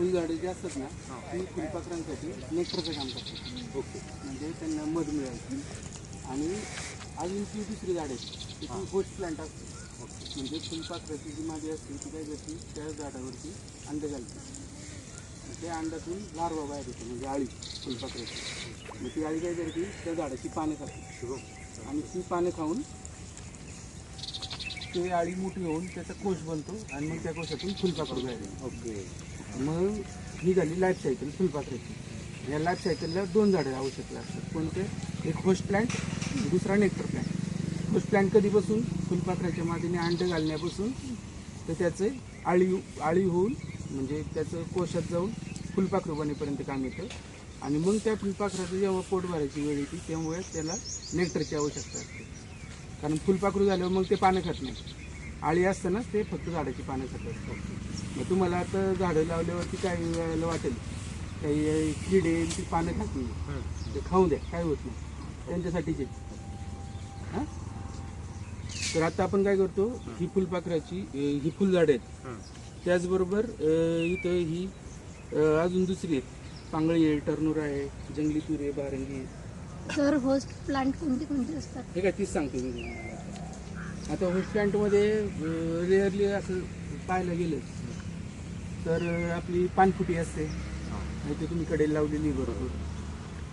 फुलझाडे जे असतात ना ती फुलपाखरांसाठी नेक्टरचं काम करतात. ओके. म्हणजे त्यांना मध मिळायची. आणि अजून ती दुसरी झाडं आहेत ती होस्ट प्लांट असते. म्हणजे फुलपाखराची जी मादी असते ती काय करते त्या झाडावरती अंडे घालते. त्या अंड्यातून लार्वा बाहेर येते म्हणजे अळी फुलपाखराची. मग ती अळी काय करते त्या झाडाची पाने खाते आणि ती पाने खाऊन ते अळी मोठी होऊन त्याचा कोश बनतो आणि मग त्या कोशातून फुलपाखरू बाहेर येते. ओके. मग ही झाली लाईफ सायकल फुलपाखराची. या लाईफ सायकलला 2 झाडं आवश्यक लागतात. कोणते? एक होस्ट प्लांट, दुसरा नेक्टर प्लांट. होस्ट प्लांट कधीपासून? फुलपाखराच्या मादीने अंडे घालण्यापासून तर त्याचे अळी होऊन म्हणजे त्याचं कोशात जाऊन फुलपाखरू बनेपर्यंत काम येतं. आणि मग त्या फुलपाखराचं जेव्हा पोट भरायची वेळ येते त्यामुळे त्याला नेक्टरची आवश्यकता असते. कारण फुलपाखरू झाल्यावर मग ते पानं खात नाही. अळी असताना ते फक्त झाडाची पानं खात असतात. मग तुम्हाला आता झाडं लावल्यावरती काही वेळेला वाटेल काही किडे ती पानं खातील, ते खाऊ द्या, काय होत नाही, त्यांच्यासाठीचे. हां, तर आता आपण काय करतो, ही फुलपाखराची ही फुलझाडं आहेत. त्याचबरोबर इथं ही अजून दुसरी आहेत, पांगळी आहे, टर्नूर आहे, जंगली तूर आहे, बारंगी आहे. सर होस्ट प्लांट कोणते कोणते असतात? हे काय तीच सांगतो मी तुम्हाला. आता होस्ट प्लांटमध्ये रेअरली असं पाहायला गेलं तर आपली पानफुटी असते, नाही तर तुम्ही कडेला लावलेली बरोबर,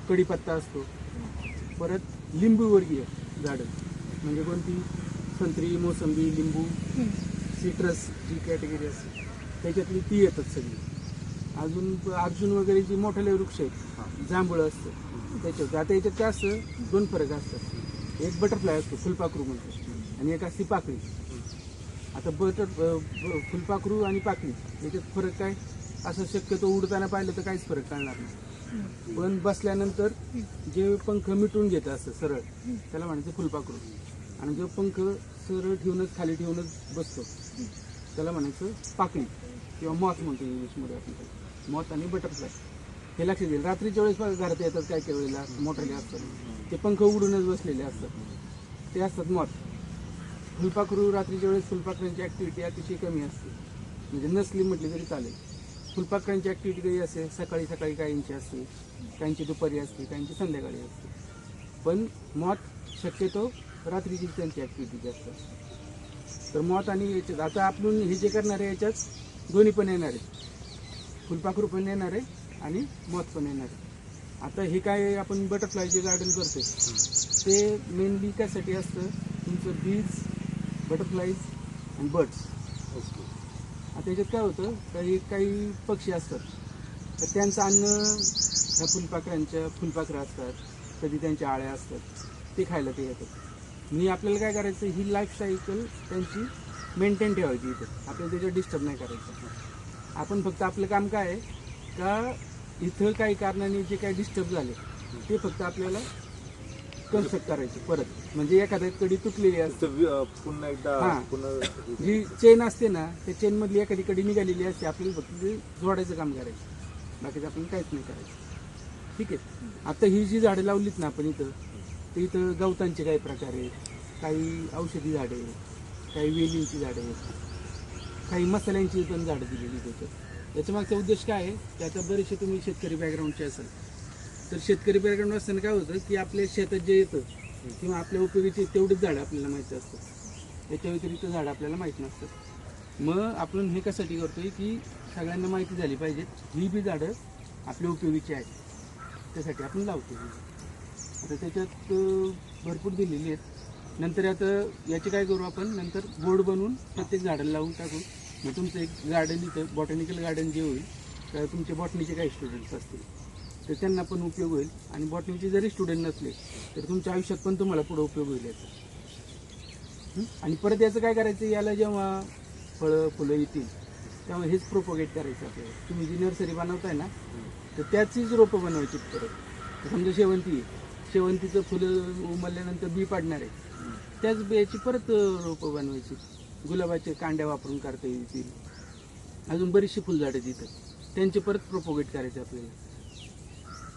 कढीपत्ता असतो. परत लिंबूवर्गीय झाडं म्हणजे कोणती? संत्री, मोसंबी, लिंबू, सिट्रस जी कॅटेगरी असते त्याच्यातली ती येतात सगळी. अजून अर्जुन वगैरे जी मोठाले वृक्ष आहेत, जांभळं असतं त्याच्यात. आता याच्यात काय असतं, 2 फरक असतात. एक बटरफ्लाय असतो फुलपाखरू म्हणतो आणि एक असते पाकळी. आता फुलपाखरू आणि पाकळी याच्यात फरक काय? असं शक्यतो उडताना पाहिलं तर काहीच फरक कळणार नाही, पण बसल्यानंतर जे पंख मिटून घेतं असं सरळ त्याला म्हणायचं फुलपाखरू. आणि जो पंख सरळ ठेवूनच खाली ठेवूनच बसतो त्याला म्हणायचं पाकळी किंवा मॉथ म्हणतो इंग्लिशमध्ये आपण. मॉथ आणि बटरफ्लाय हे लक्षात येईल. रात्रीच्या वेळेस घरात येतात काय काय वेळेला मोठाले असतात, ते पंख उडूनच बसलेले असतात, ते असतात मॉथ. फुलपाखरू रात्रीच्या वेळेस फुलपाखरांची ॲक्टिव्हिटी अतिशय कमी असते, म्हणजे नसली म्हटली तरी चालेल. फुलपाखरांची ॲक्टिव्हिटी कधी असते? सकाळी सकाळी काहींची असते, काहींची दुपारी असते, काहींची संध्याकाळी असते. पण मॉथ शक्यतो रात्रीची त्यांची ॲक्टिव्हिटी असतात. तर मॉथ आणि याच्यात आता आपण हे जे करणार आहे याच्यात दोन्ही पण येणार आहे, फुलपाखरू पण येणार आहे आणि मॉथ पण येणार आहे. आता हे काय आपण बटरफ्लाय जे गार्डन करतो ते मेनली त्यासाठी असतं तुमचं बीज, बटरफ्लाईज आणि बर्ड्स. आता याच्यात काय होतं, काही पक्षी असतात तर त्यांचं अन्न ह्या फुलपाखरं असतात, कधी त्यांच्या आळ्या असतात, ते खायला ते येतात. म्हणजे आपल्याला काय करायचं, ही लाईफ सायकल त्यांची मेंटेन ठेवायची इथं, आपल्याला त्याच्यात डिस्टर्ब नाही करायचं. आपण फक्त आपलं काम काय आहे का इथं काही कारणाने जे काही डिस्टर्ब झाले ते फक्त आपल्याला कन्स्ट्रक्ट करायचे परत. म्हणजे एखाद्या कडी तुटलेली असते पुन्हा एकदा, हां, जी चेन असते ना त्या चेनमधली एखादी कडी निघालेली असते, आपल्याला फक्त ते जोडायचं काम करायचं, बाकीचं आपल्याला काहीच नाही करायचं. ठीक आहे. आता ही जी झाडं लावलीत ना आपण इथं, तर इथं गवतांचे काही प्रकार आहेत, काही औषधी झाडे आहेत, काही वेलींची झाडे आहेत, काही मसाल्यांची पण झाडं दिलेली त्याच्यात. याच्या मागचा उद्देश काय आहे की आता बरेचसे तुम्ही शेतकरी बॅकग्राऊंडचे असाल तर शेतकरी बॅकग्राऊंड असताना काय होतं की आपल्या शेतात जे येतं किंवा आपल्या उपयोगीचे तेवढीच झाडं आपल्याला माहिती असतात, त्याच्या व्यतिरिक्त झाडं आपल्याला माहीत नसतात. मग आपण हे कशासाठी करतोय की सगळ्यांना माहिती झाली पाहिजे ही बी झाडं आपल्या उपयोगीची आहेत, त्यासाठी आपण लावतो. आता त्याच्यात भरपूर दिलेली आहेत. नंतर आता याचे काय करू आपण, नंतर बोर्ड बनवून प्रत्येक झाडाला लावून टाकू. मग तुमचं एक गार्डन इथं बॉटॅनिकल गार्डन जे होईल तर तुमचे बॉटनीचे काही स्टुडंट्स असतील तर त्यांना पण उपयोग होईल. आणि बॉटनीचे जरी स्टुडंट नसले तर तुमच्या आयुष्यात पण तुम्हाला पुढे उपयोग होईल याचा. आणि परत याचं काय करायचं, याला जेव्हा फळं फुलं येतील तेव्हा हेच प्रोपोगेट करायचं आपल्याला. तुम्ही जी नर्सरी बनवताय ना तर त्याचीच रोपं बनवायची परत. समजा शेवंतीचं फुलं उमलल्यानंतर बी पाडणार आहे, त्याच बियाची परत रोपं बनवायची. गुलाबाचे कांड्या वापरून करता येतील. अजून बरीचशी फुलझाडं तिथं, त्यांचे परत प्रोपोगेट करायचे आपल्याला.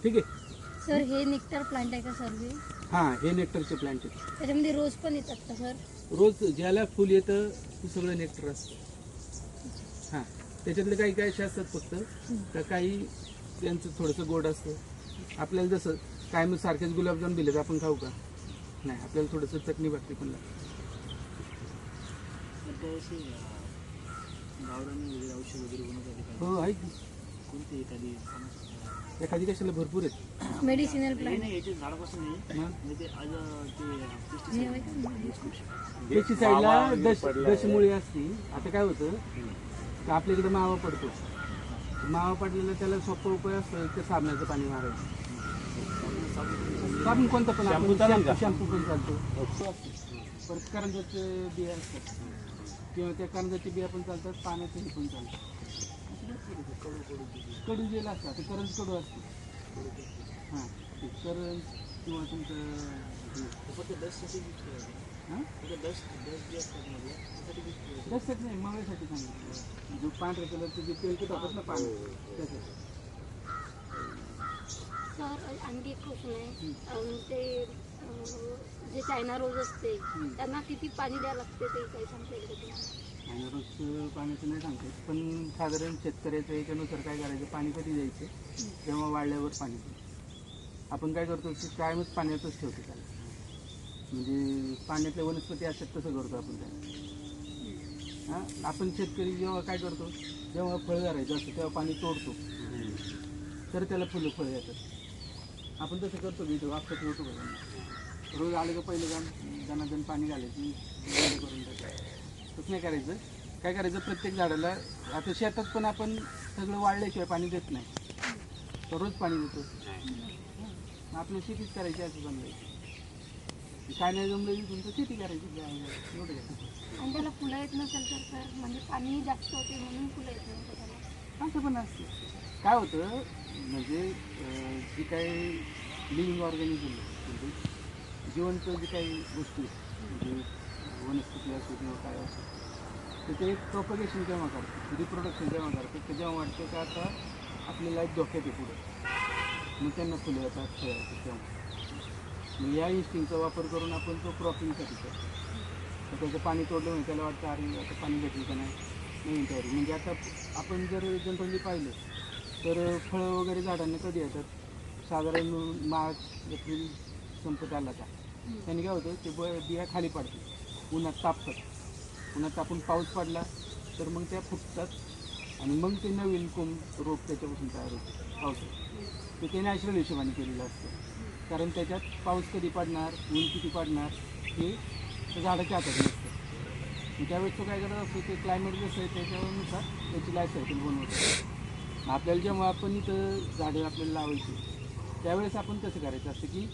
ठीक आहे सर, हे नेक्टर प्लांट आहे का सर? हां, हे नेक्टरचे प्लांट आहेत. त्याच्यामध्ये रोज पण येतात का सर? रोज ज्याला फुल येतं ते सगळं नेक्टर असतं. हां, त्याच्यातले काही काही असे असतात फक्त तर काही त्यांचं थोडंसं गोड असतं. आपल्याला जसं काय मग सारखेच गुलाबजाम दिले तर आपण खाऊ का? नाही, आपल्याला थोडंसं चटणी भाकरी पण लागते. औषध वगैरे बनवतात हो आहे की. कोणती एखादी एखादी कशाला भरपूर आहेत. मेडिसिनल नाही प्लांट नाही याच्या झाडापासून नाही मग म्हणजे ते आज ते त्याची साईडला दशमुळी असती. आता काय होतं तर आपल्याकडे मावा पडतो. मावा पडलेला त्याला सोपा उपाय असतो एक तर साबणाचं पाणी मारायचं. साबण कोणतं पण शॅम्पू पण चालतो. परत करंजाचे बिया असतात किंवा त्या करंजाच्या बिया पण चालतात, पाण्याचे हे पण चालतं. कडू जेल असतात ते करंज कडू असते. हां ते करंज किंवा तुमचं हां डस्टच नाही मव्यासाठी सांगितलं. जो पांढऱ्या कलरचं जे तेलकट होतात ना पाणी त्याचं. सर आणखी एक क्वेश्चन आहे. ते जे चायना रोज असते त्यांना किती पाणी द्यावं लागते ते काही सांगता येईल का तुम्हाला? आणि रोजचं पाण्याचं नाही सांगते, पण साधारण शेतकऱ्याचं याच्यानुसार काय करायचं, पाणी कधी द्यायचं जेव्हा वाळल्यावर पाणी द्यायचं. आपण काय करतो की कायमच पाण्यातच ठेवतो त्याला, म्हणजे पाण्यातल्या वनस्पती असतात तसं करतो आपण त्याला. हां आपण शेतकरी जेव्हा काय करतो, जेव्हा फळ धरायचं असतं तेव्हा पाणी तोडतो तर त्याला फळं येतात. आपण तसं करतो की इथं वापस ठेवतो का त्यांना. रोज आलं का पहिलं जण पाणी घालायची बंद करून टाकायचं. तसं नाही करायचं. काय करायचं, प्रत्येक झाडाला आता शेतात पण आपण सगळं वाळल्याशिवाय पाणी देत नाही, तर रोज पाणी देतो. आपल्या शेतीच करायची असं जमलं काय नाही जमलं तुमचं शेती करायची एवढं घ्या. आणि त्याला फुलं येत नसेल तर सर म्हणजे पाणी जास्त होते म्हणून फुलं येत नसेल त्याला. असं पण असतं. काय होतं म्हणजे जी काही लिव्हिंग ऑर्गॅनिझम म्हणजे जिवंत जी काही गोष्टी म्हणजे वनस्पती असो किंवा काय असो, तर ते प्रोपगेशन केव्हा करतं, रिप्रोडक्शन केव्हा करतं, ते जेव्हा वाटतं का आता आपली लाईफ धोक्यात आहे पुढं, मग त्यांना फुलं येतात, फळं येतात तेव्हा. मग या इन्स्टिंगचा वापर करून आपण तो क्रॉपिंगसाठी करतो. तर त्याचं पाणी तोडलं म्हणजे त्याला वाटतं अरे आता पाणी भेटेल का नाही, नाही तयारी. म्हणजे आता आपण जर जनरली पाहिलं तर फळं वगैरे झाडांना कधी येतात, साधारण मार्च एप्रिल संपत आला का त्यांनी काय होतं ते बिया खाली पडतात, उन्हात तापतात. उन्हात तापून पाऊस पडला तर मग त्या फुटतात आणि मग ते नवीन रोप त्याच्यापासून तयार होतो पावसात. ते नॅचरल हिशोबाने केलेलं असतं, कारण त्याच्यात पाऊस कधी पडणार, ऊन किती पडणार हे त्या झाडाच्या हातात नसतं. त्यावेळेस तो काय करत असतो, ते क्लायमेट जसं आहे त्याच्यानुसार त्याची लाईफ सायकल बनवतो. आपल्याला जेव्हा आपण इथं झाडं आपल्याला लावायची त्यावेळेस आपण कसं करायचं असतं की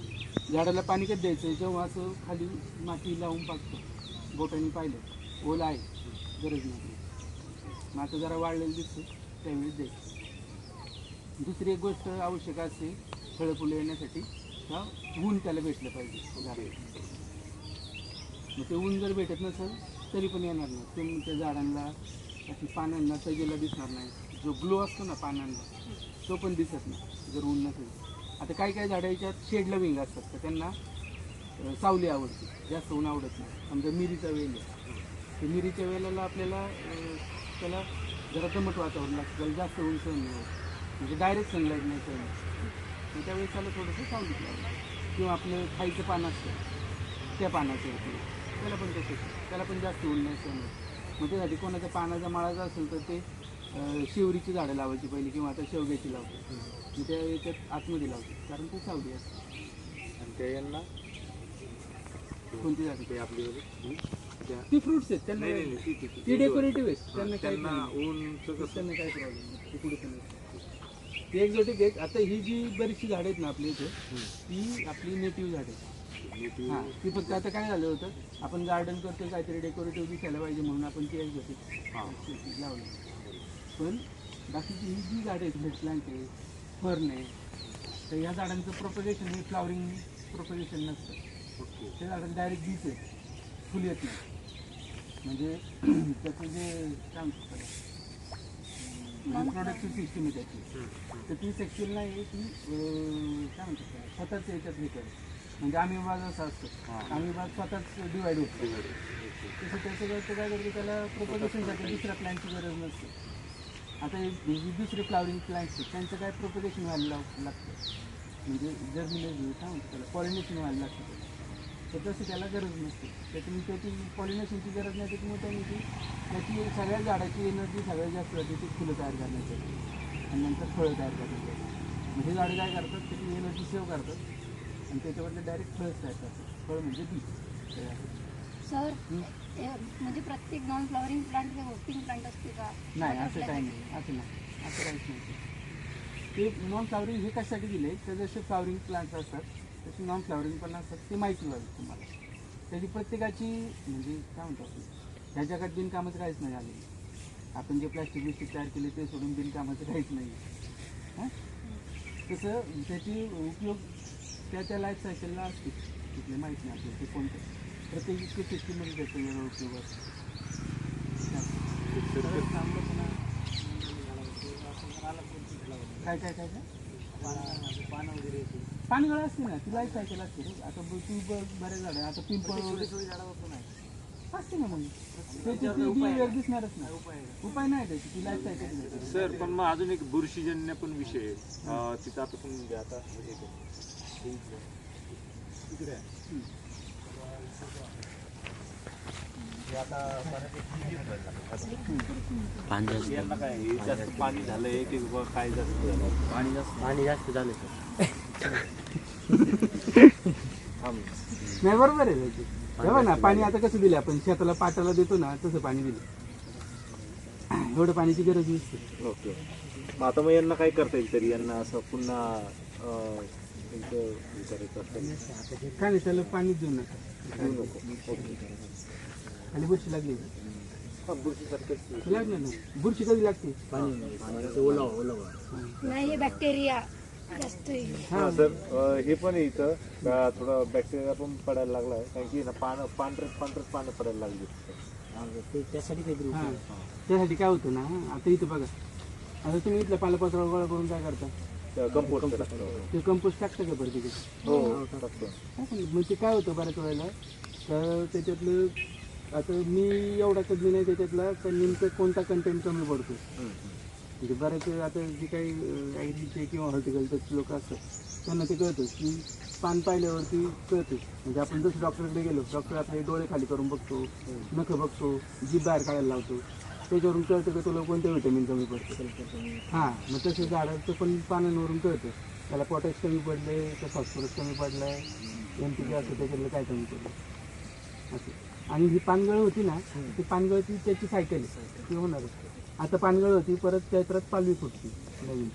झाडाला पाणी कधी द्यायचं, जेव्हा असं खाली माती लावून पाकतो, बोटाने पाहिलं ओलं आहे गरज नाही, मग आता जरा वाळलेलं दिसतं त्यावेळेस द्यायचं. दुसरी एक गोष्ट आवश्यक असते फळं फुलं येण्यासाठी, ऊन त्याला भेटलं पाहिजे झाडाला. मग ते ऊन जर भेटत नसेल तरी पण येणार नाही, तुमच्या झाडांना अशी पानांना तजेला दिसणार नाही, जो ग्लो असतो ना पानांना तो पण दिसत नाही जर ऊन नसेल. आता काही काही झाडं याच्यात शेडला विंग असतात तर त्यांना सावली आवडते, जास्त ऊन आवडत नाही. समजा मिरीचा वेल आहे, तर मिरीच्या वेलाला आपल्याला त्याला जरा दमट वातावरण लागतं, त्याला जास्त ऊन सहन नाही होत, म्हणजे डायरेक्ट सनलाईट नाही सहन होत. त्यावेळेस त्याला थोडंसं सावलीत लावलं. किंवा आपलं खायचं पान असतं त्या पानाचं होतं त्याला पण तसंच, त्याला पण जास्त ऊन नाही सहन होत. मग त्यासाठी कोणाचा पानाचा माळाचा असेल तर ते शेवरीची झाडं लावायची पहिली, किंवा आता शेवग्याची लावतो, मग त्या याच्यात आतमध्ये लावतो कारण ते सावली असते. आणि त्या यांना कोणती झाडं ते आपली ती फ्रुट्स आहेत त्यांना ती डेकोरेटिव्ह आहेत, त्यांना काही त्यांना ऊनचं कसं त्यांना काय प्रॉब्लेम नाही, ते पुढे पण ती एक्झॉटिक आहेत. आता ही जी बरीचशी झाडं आहेत ना आपल्या इथे ती आपली नेटिव्ह झाडं आहेत. हां ती फक्त आता काय झालं होतं, आपण गार्डन करतो काहीतरी डेकोरेटिव्ह दिसायला पाहिजे म्हणून आपण ती एक्झॉटिक लावली. पण बाकीची ही जी झाडं आहेत, हेड प्लांट आहे, फर्न आहे, तर या झाडांचं प्रोपगेशन हे फ्लावरिंग प्रोपगेशन नसतं. त्या झाडाला डायरेक्ट बीज आहेत, फुल येत नाही. म्हणजे त्याचं जे काय म्हणतात त्याला रिप्रोडक्टिव्ह सिस्टीम आहे त्याची, तर ती सेक्शुअल नाही आहे, ती काय म्हणतात त्याला स्वतःच याच्यात हे करत. म्हणजे आम्ही विभाग असा असतो, आम्ही विभाग स्वतःच डिवाईड होतो. तसं त्याचं काय करतो, त्याला प्रोपगेशनसाठी दुसऱ्या प्लॅनची गरज नसते. आता हे जे दुसरे फ्लावरिंग प्लांट्स आहेत त्यांचं काय प्रोपगेशन व्हायला लागतं, म्हणजे जर्मिनेशन काय म्हणतो त्याला, पॉलिनेशन व्हायला लागतं. तर तसं त्याला गरज नसते. त्याच्यामुळे त्याची पॉलिनेशनची गरज नाही. त्याच्यामुळे त्यांनी त्याची सगळ्या झाडाची एनर्जी सगळ्यात जास्त जाते ती फुलं तयार करण्यासाठी आणि नंतर फळं तयार करण्यासाठी. म्हणजे झाडं काय करतात, त्याची एनर्जी सेव्ह करतात आणि त्याच्यावरले डायरेक्ट फळच तयार करतात. फळ म्हणजे बी. सर म्हणजे प्रत्येक नॉन फ्लॉवरिंग प्लांट हे होस्टिंग प्लांट असते का? नाही, असं काही नाही, असं नाही, असं काहीच नाही. ते नॉन फ्लावरिंग हे कशासाठी दिले, तर जसे फ्लावरिंग प्लांट्स असतात तसे नॉन फ्लावरिंग पण असतात. ते माहिती व्हावी तुम्हाला. त्याची प्रत्येकाची म्हणजे काय म्हणतो आपण, ह्या जगात बिनकामाचं काहीच नाही आलेलं. आपण जे प्लॅस्टिक बिस्टिक तयार केले ते सोडून बिनकामाचं काहीच नाही. हां, तसं त्याची उपयोग त्या लाईफ सायकलला असते. तिथले माहीत नाही आपल्याला ते कोणतं. प्रत्येक सिस्टीममध्ये त्याचा वेगळा उपयोग असतो. काय काय काय काय पानं वगैरे येते. पानगळ असते ना, ती लाईफ सायकल असते रे. आता तू बरेच झाडं, आता पिंपळ थोडी झाडावर पण आहे. असते ना, मग त्याची ती दिसणारच नाही. उपाय नाही त्याची, ती लाईफ सायकल. सर पण मग अजून एक बुरशीजन्य पण विषय आहे. तिथं आता तुम्ही म्हणजे आता इकडे आहे. यांना काय जास्त पाणी झालंय की काय जास्त झालं? पाणी जास्त झालं नाही, बरोबर आहे त्याची. तेव्हा ना पाणी आता कसं दिलं आपण शेताला पाटाला देतो ना, तसं पाणी दिलं. एवढं पाण्याची गरज नसते. ओके. मग आता मग यांना काय करता येईल तरी, यांना असं पुन्हा त्यांचं हे करायचं असेल काय नाही, त्याला पाणीच देऊ नका. देऊ नको. ओके. आणि बुरशी लागली बुरशीसारखंच लागलं ना. बुरशी कधी लागते? नाही, हे बॅक्टेरिया जास्त आहे. हां सर, हे पण आहे इथं का थोडा बॅक्टेरिया पण पडायला लागला आहे. कारण की ना पांढरच पानं पडायला लागली. त्यासाठी काहीतरी हां, त्यासाठी काय होतं ना, आता इथं बघा, आता तुम्ही इथलं पालापाचोळा गोळा करून काय करता? कंपोस्ट टाकतो. ते कंपोस्ट टाकतं का बरं तिथे? हो टाकतो. मग ते काय होतं बऱ्याच वेळेला, तर त्याच्यातलं आता मी एवढा कधी नाही त्याच्यातला, तर नेमकं कोणता कंटेंट कमी पडतो. म्हणजे बऱ्याच आता जे काही ॲग्रीचे किंवा हॉर्टिकल्चरचे लोक असतात त्यांना ते कळतं की पान पाहिल्यावरती कळतं. म्हणजे आपण जसं डॉक्टरकडे गेलो, डॉक्टर आपले डोळे खाली करून बघतो, नखं बघतो, जीभ बाहेर काढायला लावतो, त्याच्यावरून कळतं की तुला कोणतं व्हिटॅमिन कमी पडतं. हां, मग तसं झाडाचं पण पानांवरून कळतं त्याला पोटॅश कमी पडले, तर फॉस्फरस कमी पडलं आहे, NPK असं त्याच्यातलं काय कमी पडलं असं. आणि ही पानगळ होती ना, ती पानगळची त्याची सायकल आहे, ती होणारच. आता पानगळ होती, परत त्याच्यात पालवी फुटती नवीन.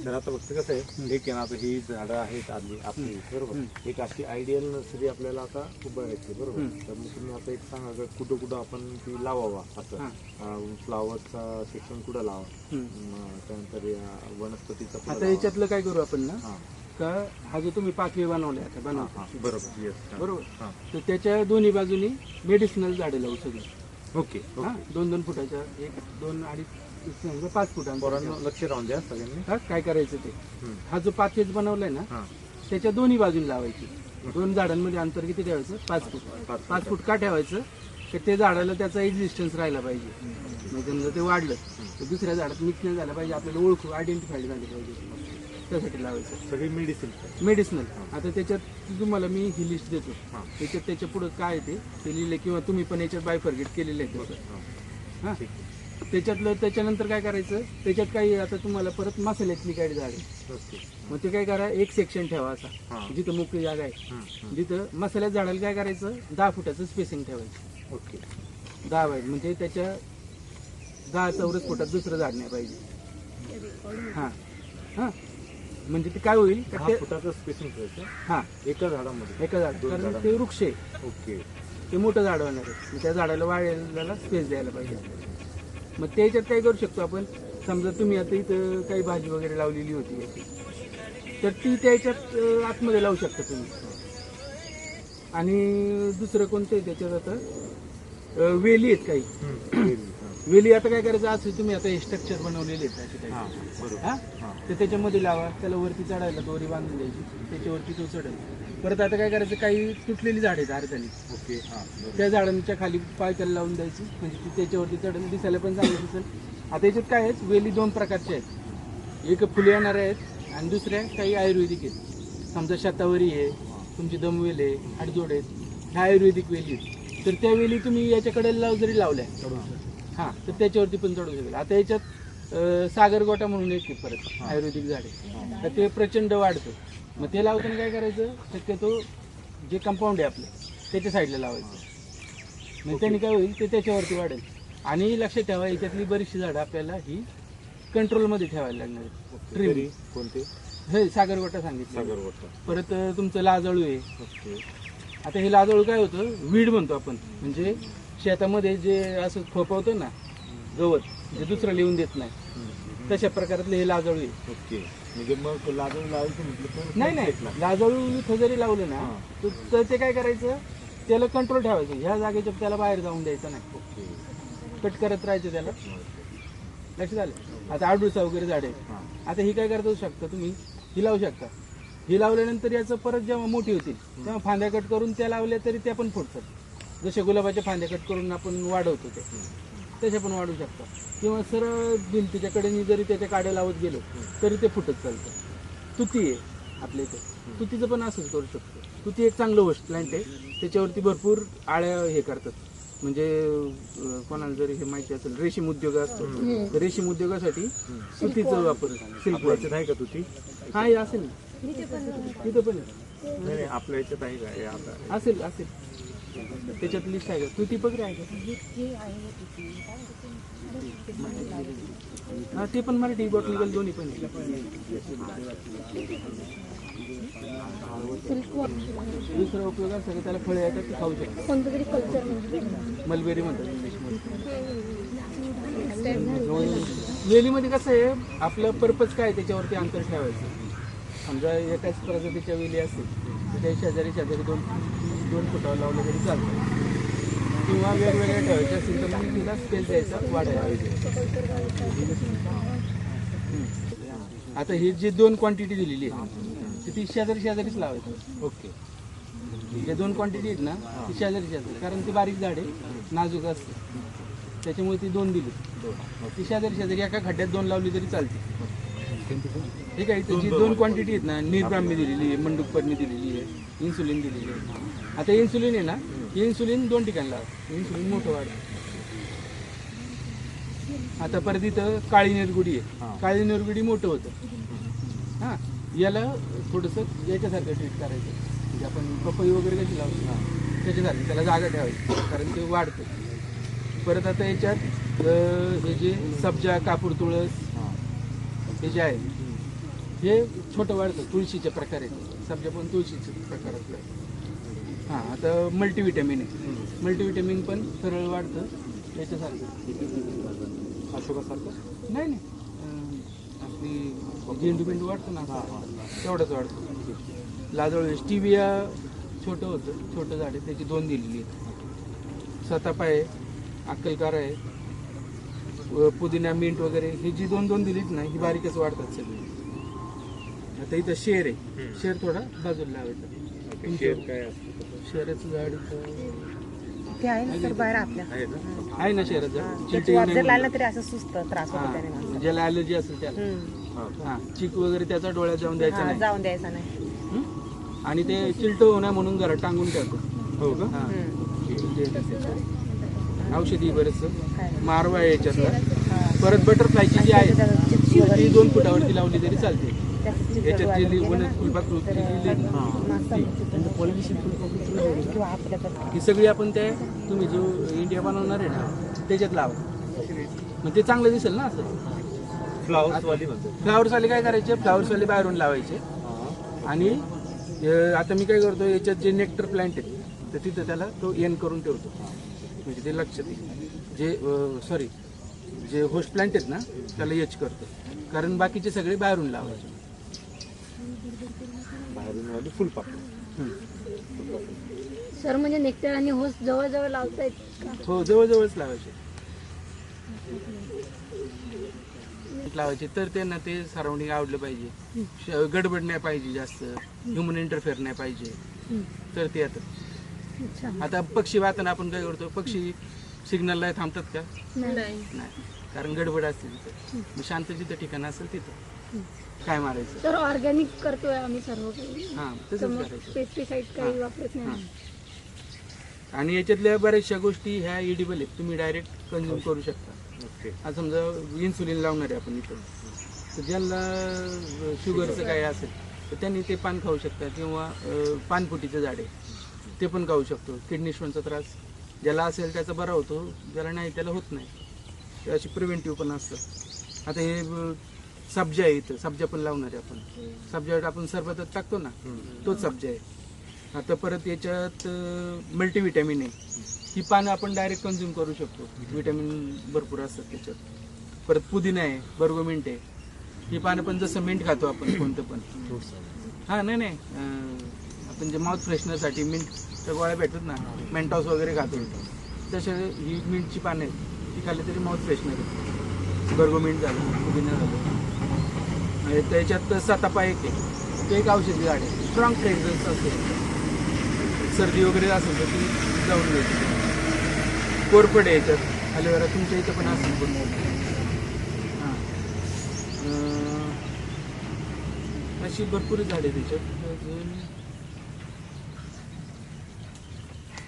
तर आता फक्त कसं आहे, एक आहे ना, आता ही झाडं आहेत आदली आपली, बरोबर. एक अशी आयडियल नर्सरी आपल्याला आता उभारायची, बरोबर. तर मग तुम्ही आता एक सांगा का कुठं कुठं आपण ती लावावा, असं फ्लावरचा सेक्शन कुठं लावा, त्यानंतर या वनस्पतीचा. आता याच्यातलं काय करू आपण ना, का हा जो तुम्ही पाचवे बनवले आता बनवता, बरोबर. येस. बरोबर. तर त्याच्या दोन्ही बाजूनी मेडिसिनल झाडं लावू सगळी. ओके. हां, 2-2 फुटाच्या, 1-2-2.5 5 फुटांचा. लक्ष राहून द्या सगळ्यांनी. हा, काय करायचं ते, हा जो पाचवेच बनवलाय ना, त्याच्या दोन्ही बाजून लावायची. 2 झाडांमध्ये अंतर किती ठेवायचं? 5 फूट. 5 फूट का ठेवायचं? की ते झाडाला त्याचा एक्झिस्टन्स राहिला पाहिजे. म्हणजे समजा ते वाढलं तर दुसऱ्या झाडात मिक्स नाही झालं पाहिजे, आपल्याला ओळखू आयडेंटिफाईड झाले पाहिजे, त्यासाठी लावायचं. सगळी मेडिसिनल. आता त्याच्यात तुम्हाला मी ही लिस्ट देतो, त्याच्यात त्याच्या पुढं काय ते लिहिले, किंवा तुम्ही पण याच्यात बायफर्गेट केलेलं आहे तसं. हां, त्याच्यातलं त्याच्यानंतर काय करायचं, त्याच्यात काही आता तुम्हाला परत मसाल्यातली काही झाडे, मग ते काय करा, एक सेक्शन ठेवा असा जिथं मोकळी जागा आहे, जिथं मसाल्यात झाडाला काय करायचं, 10 फुटाचं स्पेसिंग ठेवायचं. ओके. 10 बाय म्हणजे त्याच्या 10 चौरस फुटात दुसरं झाड नाही पाहिजे. हां हां, म्हणजे ते काय होईल, 10 फुटाचं स्पेसिंग ठेवायचं. हां, एका झाडामध्ये. एका झाड, कारण ते वृक्ष आहे. ओके. ते मोठं झाड होणार आहे, त्या झाडाला वाढायला स्पेस द्यायला पाहिजे. मग त्याच्यात काय करू शकतो आपण, समजा तुम्ही आता इथं काही भाजी वगैरे लावलेली होती तर ती त्याच्यात आतमध्ये लावू शकता तुम्ही. आणि दुसरं कोणतं आहे त्याच्यात, आता वेली आहेत काही. वेली आता काय करायचं, असं तुम्ही आता हे स्ट्रक्चर बनवलेले आहेत असे काही, हां, तर त्याच्यामध्ये लावा, त्याला वरती चढायला दोरी बांधून द्यायची, त्याच्यावरती तो चढेल. परत आता काय करायचं, काही तुटलेली झाड आहेत अर्ध्याने, ओके. त्या झाडांच्या खाली पाय त्याला लावून द्यायची, म्हणजे ती त्याच्यावरती चढेल, दिसायला पण चांगलं दिसेल आता याच्यात काय आहे, वेली दोन प्रकारच्या आहेत. एक फुले येणाऱ्या आहेत आणि दुसऱ्या काही आयुर्वेदिक आहेत. समजा शतावरी आहे, तुमची दमवेल आहे, हाडजोड आहेत, ह्या आयुर्वेदिक वेली आहेत. तर त्या वेली तुम्ही याच्याकडे जरी लावल्या हां तर त्याच्यावरती पण चढू शकेल. आता याच्यात सागरगोटा म्हणून एक परत आयुर्वेदिक झाड आहे, तर ते प्रचंड वाढतं. मग ते लावताना काय करायचं, शक्यतो जे कंपाऊंड आहे आपलं त्याच्या साईडला लावायचं. मग त्याने काय होईल, ते त्याच्यावरती वाढेल. आणि लक्षात ठेवा, याच्यातली बरीचशी झाडं आपल्याला ही कंट्रोलमध्ये ठेवायला लागणार आहेत. तरी कोणते? हे सागरगोटा सांगितलं, सागरगोटा. परत तुमचं लाजाळू आहे. ओके. आता हे लाजाळू काय होतं, वीड म्हणतो आपण, म्हणजे शेतामध्ये जे असं फोपवतं ना गवत, जे दुसरं लिहून देत नाही, तशा प्रकारातलं हे लाजाळू आहे. ओके. म्हणजे मग लाजून लावायचं म्हटलं तर नाही नाही, लाजाळू इथं जरी लावलं ना तर ते काय करायचं, त्याला कंट्रोल ठेवायचं. ह्या जागेच्या त्याला बाहेर जाऊन द्यायचं नाही, ओके. कट करत राहायचं त्याला. लक्षात आलं. आता आडूळसा वगैरे झाड आहे, आता ही काय करता शकता तुम्ही, ही लावू शकता. ही लावल्यानंतर याचं परत जेव्हा मोठी होतील तेव्हा फांद्या कट करून त्या लावल्या तरी त्या पण फुटतात. जसे गुलाबाच्या फांद्या कट करून आपण वाढवतो ते, तशा पण वाढू शकतात. किंवा सरळ भिंतीच्या कडेने जरी त्याच्या काड्या लावत गेलो तरी ते फुटत चालतं. तुती आहे आपल्या इथे, तुतीचं पण असंच करू शकतो. तुती एक चांगलं होस्ट प्लांट आहे, त्याच्यावरती भरपूर आळ्या हे करतात. म्हणजे कोणाला जरी हे माहिती असेल, रेशीम उद्योग असतो, तर रेशीम उद्योगासाठी तुतीचं वापर, सिल्क याच्यात आहे का तू ती? हा हे असेल ना, तिथं पण आहे. नाही नाही, आपल्या याच्यात आहे का हे आता? असेल असेल, त्याच्यात लिस्ट आहे का, तुती पगडी आहे का? हा ते पण मराठी बॉटनिकल दोन्ही पण आहे. दुसरा उपयोग असं त्याला फळे येतात, ते खाऊ शकतो. कोणतं तरी कल्चर म्हणजे मलबेरी म्हणतात इंग्लिशमध्ये. वेलीमध्ये कसं आहे, आपलं पर्पज काय आहे त्याच्यावरती अंतर ठेवायचं. समजा एकाच प्रजातीच्या वेली असतील तर त्या शेजारी शेजारी दोन फुटावर लावलं तरी चालतं. किंवा वेगवेगळ्या ठेवायच्या असेल तर मग तिला स्पेस द्यायचा, वाढायला. आता ही जी दोन क्वांटिटी दिलेली आहे तर ती शेजारीच लावायची. ओके. जे दोन क्वांटिटी आहेत ना ती शेजारी, कारण ती बारीक झाड आहे, नाजूक असते, त्याच्यामुळे ती दोन दिली. ती शेजारी एका खड्ड्यात दोन लावली तरी चालते. ठीक आहे. जी दोन क्वांटिटी आहेत ना, निर्ब्राह्मी दिलेली आहे, मंडूकपर्णी दिलेली आहे, इन्सुलिन दिलेली आहे. आता इन्सुलिन आहे ना, इन्सुलिन दोन ठिकाणी लावा, इन्सुलिन मोठं वाढतं. आता परत इथं काळी निरगुडी आहे, काळी निरगुडी मोठं होतं. हां, याला थोडंसं याच्यासारखं ट्रीट करायचं, म्हणजे आपण पपई वगैरे कशी लावतो त्याच्यासारखं त्याला जागा ठेवायची, कारण ते वाढतं. परत आता याच्यात हे जे सब्जा, कापूर, तुळस हे जे आहे हे छोटं वाढतं, तुळशीच्या प्रकारे. सब्जा पण तुळशीच्या प्रकारातलं आहे. हां, आता मल्टीव्हिटॅमिन आहे, मल्टीव्हिटॅमिन पण सरळ वाढतं याच्यासारखं. अशोकासारखं नाही नाही, आपली झेंडू बिंडू वाढतो ना तेवढंच वाढतं. लाजवळ स्टिविया छोटं होतं, छोटं झाड आहे, त्याची दोन दिलेली आहेत. सतापा आहे, अक्कलकार आहे, पुदिना, मिंट वगैरे ही जी दोन दिलीत ना ही बारीकच वाढतात सगळी. आता इथं शेर आहे, शेर थोडा बाजूला लावायचा. शेर काय असतं? शेराचं झाड ते आहे ना सर बाहेर आपल्या आहे ना? आहे ना शेराचं झाड. त्याची चिलटे वाफ येऊ जर नये लागला तरी असं सुस्त त्रास होतो त्याने म्हणून. माणसाला. ज्याला ॲलर्जी असेल त्याला. हम्म. हां, चीक वगैरे त्याचा डोळ्यात जाऊन द्यायचा हा, नाही. जाऊन द्यायचा नाही. आणि ते चिलट होऊ नये म्हणून घरात टांगून ठेवतो. हो का? हां, हम्म. औषधी बरेच काय? मारवा आहे याच्यातला. हा. परत बटरफ्लायची जी आहे त्याचं चिप्स वगैरे ती 2 फुटावरती लावली तरी चालते. त्याचं चिप्स याच्यात वगैरे जी केलं ना, फुलपाखरूची जी लेणी, मासा किंवा आपल्याकडे ही सगळी आपण त्या तुम्ही जो इंडिया बनवणार आहे ना त्याच्यात लावा, मग ते चांगलं दिसेल ना. असं फ्लावर्सवाली म्हणतो. फ्लावर्सवाले काय करायचे, फ्लावर्सवाले बाहेरून लावायचे. आणि आता मी काय करतो, याच्यात जे नेक्टर प्लांट आहेत तर तिथं त्याला तो एन करून ठेवतो, म्हणजे ते लक्षात येईल. जे होस्ट प्लांट आहेत ना त्याला एच करतो, कारण बाकीचे सगळे बाहेरून लावायचे. बाहेरून वाली फुलपाखरू. सर म्हणजे नेक्टर आणि होस जवळ लावतायत का? हो, जवळजवळच लावायचे तर त्यांना ते सराउंडिंग आवडलं पाहिजे, गडबड नाही पाहिजे, जास्त ह्युमन इंटरफेअर नाही पाहिजे, तर ते आता पक्षी वाहताना आपण काय करतो, पक्षी सिग्नलला थांबतात का? नाही. नाही. कारण गडबड असते तिथं. मग शांत जिथं ठिकाण असेल तिथं काय मारायचं. तर ऑर्गॅनिक करतोय आम्ही सर्व काही, हां तर तसंच मग करायचं. पेस्टिसाइड काही वापरत नाही आम्ही. आणि याच्यातल्या बऱ्याचशा गोष्टी ह्या एडिबल आहेत, तुम्ही डायरेक्ट कन्झ्युम करू शकता. ओके. आज समजा इन्सुलिन लावणार आहे आपण इथं, तर ज्यांना शुगरचं काय असेल तर त्यांनी ते पान खाऊ शकतात, किंवा पानफुटीचं झाड आहे ते पण खाऊ शकतो. किडनी स्टोनचा त्रास ज्याला असेल त्याचा बरा होतो, ज्याला नाही त्याला होत नाही. ते अशी प्रिव्हेंटिव्ह पण असतं. आता हे सब्जा आहे, इथं सब्जा पण लावणार आहे आपण. सब्जा आपण सरबतात टाकतो ना, तोच सब्जा आहे. आता परत याच्यात मल्टीव्हिटॅमिन आहे, ही पानं आपण डायरेक्ट कन्झ्युम करू शकतो. व्हिटॅमिन भरपूर असतात त्याच्यात. परत पुदिना आहे, बर्गोमिंट आहे, ही पानं पण जसं मिंट खातो आपण कोणतं पण. हां नाही नाही आपण जे माउथ फ्रेशनरसाठी मिंटच्या गोळ्या भेटतात ना, मेंटॉस वगैरे खातो, तसे ही मिंटची पानं आहेत, ती खाल्ली तरी माउथ फ्रेशनर आहे. बर्गोमिंट झालं, पुदिना झालं. आणि त्याच्यात सतापा एक आहे, ते एक औषधी झाड आहे, स्ट्रॉंग फ्रेग्रन्स असते. सर्दी वगैरे असेल तर ती जाऊन घ्यायची. कोरफड आहे याच्यात, ॲलोवेरा तुमच्या इथं पण असेल पण. हां अशी भरपूर झाडे त्याच्यात. अजून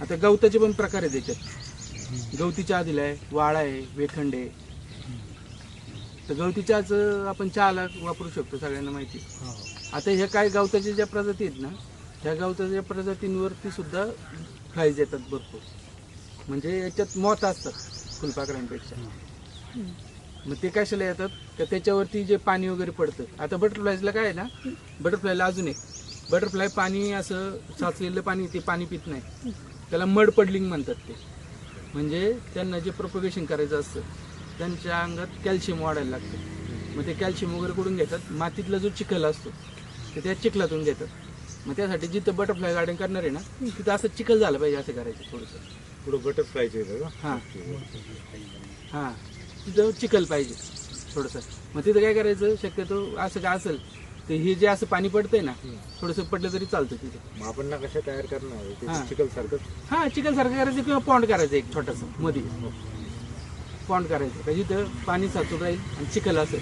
आता गवताचे पण प्रकार आहे त्याच्यात. गवती चहा दिलाय, वाळा आहे, वेखंड आहे. तर गवती चहाचं आपण चहाला वापरू शकतो, सगळ्यांना माहिती. आता हे काय गवताच्या ज्या प्रजाती आहेत ना, ह्या गवताच्या प्रजातींवरती सुद्धा फ्लाईज येतात भरपूर. म्हणजे याच्यात मॉथ असतात फुलपाखरांपेक्षा. मग ते कशाला येतात तर त्याच्यावरती जे पाणी वगैरे पडतं. आता बटरफ्लायजला काय आहे ना, बटरफ्लायला अजून एक बटरफ्लाय पाणी असं साचलेलं पाणी ते पाणी पित नाही, त्याला मड पडलिंग म्हणतात. ते म्हणजे त्यांना जे प्रोपगेशन करायचं असतं त्यांच्या अंगात कॅल्शियम वाढायला लागतं. मग ते कॅल्शियम वगैरे कुठून घेतात, मातीतला जो चिखल असतो तर त्या चिखलातून घेतात. मग त्यासाठी जिथं बटरफ्लाय गार्डन करणार आहे ना, तिथं असं चिखल झालं पाहिजे, असं करायचं थोडंसं. पुढं बटरफ्लायचे का? हां हां तिथं चिखल पाहिजे थोडंसं. मग तिथं काय करायचं, शक्यतो असं काय असेल तर हे जे असं पाणी पडतंय ना, थोडंसं पडलं तरी चालतं तिथं. मग आपण ना कशा तयार करणार आहे? हां. ते चिखल सारखं. हां चिखल सारखं करायचं, किंवा पॉन्ड करायचं एक छोटंसं मध्ये पॉन्ड करायचं का जिथं पाणी साचून राहील आणि चिखल असेल.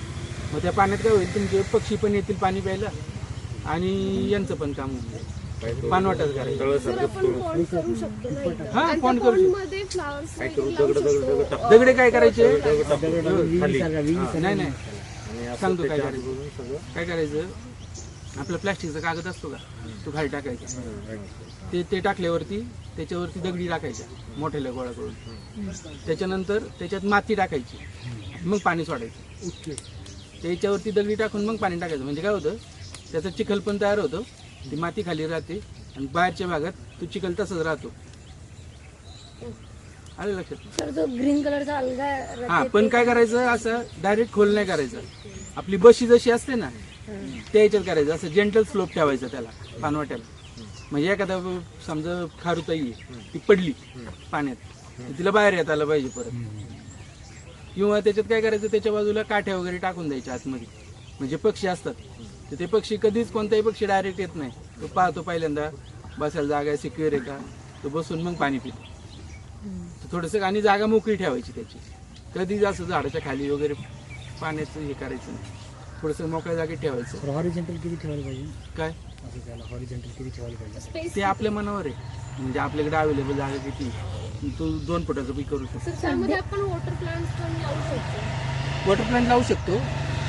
मग त्या पाण्यात काय होईल, तुमचे पक्षी पण येतील पाणी प्यायला आणि यांचं पण काम होईल. पानवाटच करायचं. सर आपण पॉन्ड करू शकतो ना इथं. हां आणि पॉन्ड त्या करू शकतो. पॉन्डमध्ये फ्लावर्स काय करू? लावू दगड शकतो. टाकू. दगडे काय करायचे, दगड टाकू. नाही खाली. नाही आणि असं सांगतो काय त्याच्या करायचं. आजूबाजूला सगळं. काय करायचं, आपला प्लॅस्टिकचा कागद असतो का, तो खाली टाकायचा. ते टाकल्यावरती त्याच्यावरती दगडी टाकायच्या मोठ्याला गोळा करून. त्याच्यानंतर त्याच्यात माती टाकायची, मग पाणी सोडायचं. त्याच्यावरती दगडी टाकून मग पाणी टाकायचं. म्हणजे काय होतं, त्याचा चिखल पण तयार होतो, ती माती खाली राहते आणि बाहेरच्या भागात तो चिखल तसंच राहतो. आलं लक्षात. सर जो ग्रीन कलरचा अलगा हां पण काय करायचं, असं डायरेक्ट खोल नाही करायचं. आपली बशी जशी असते ना त्या याच्यात करायचं, असं जेंटल स्लोप ठेवायचं त्याला पानवाट्याला. म्हणजे एखादा समजा खारुताई आहे, ती पडली पाण्यात, तर तिला बाहेर येता आलं पाहिजे परत. किंवा त्याच्यात काय करायचं, त्याच्या बाजूला काठ्या वगैरे टाकून द्यायच्या आतमध्ये. म्हणजे पक्षी असतात तर ते पक्षी कधीच, कोणताही पक्षी डायरेक्ट येत नाही. तो पाहतो पहिल्यांदा बसायला जागा आहे, सिक्युअर आहे का, तो बसून मग पाणी पितो. थोडंसं आणि जागा मोकळी ठेवायची त्याची. कधीच असं झाडाच्या खाली वगैरे पाण्याचं हे करायचं नाही, थोडंसं मोकळ्या जागेत ठेवायचं. हॉरिझॉन्टल किती ठेवायला पाहिजे काय असं त्याला हॉरिझॉन्टल किती ठेवायला पाहिजे? स्पेस. ते आपल्या मनावर आहे. म्हणजे आपल्याकडे अवेलेबल जागा किती, तो 2 फुटाचं बी करू शकतो. सर त्यामध्ये आपण वॉटर प्लांट्स पण लावू शकतो. वॉटर प्लांट लावू शकतो.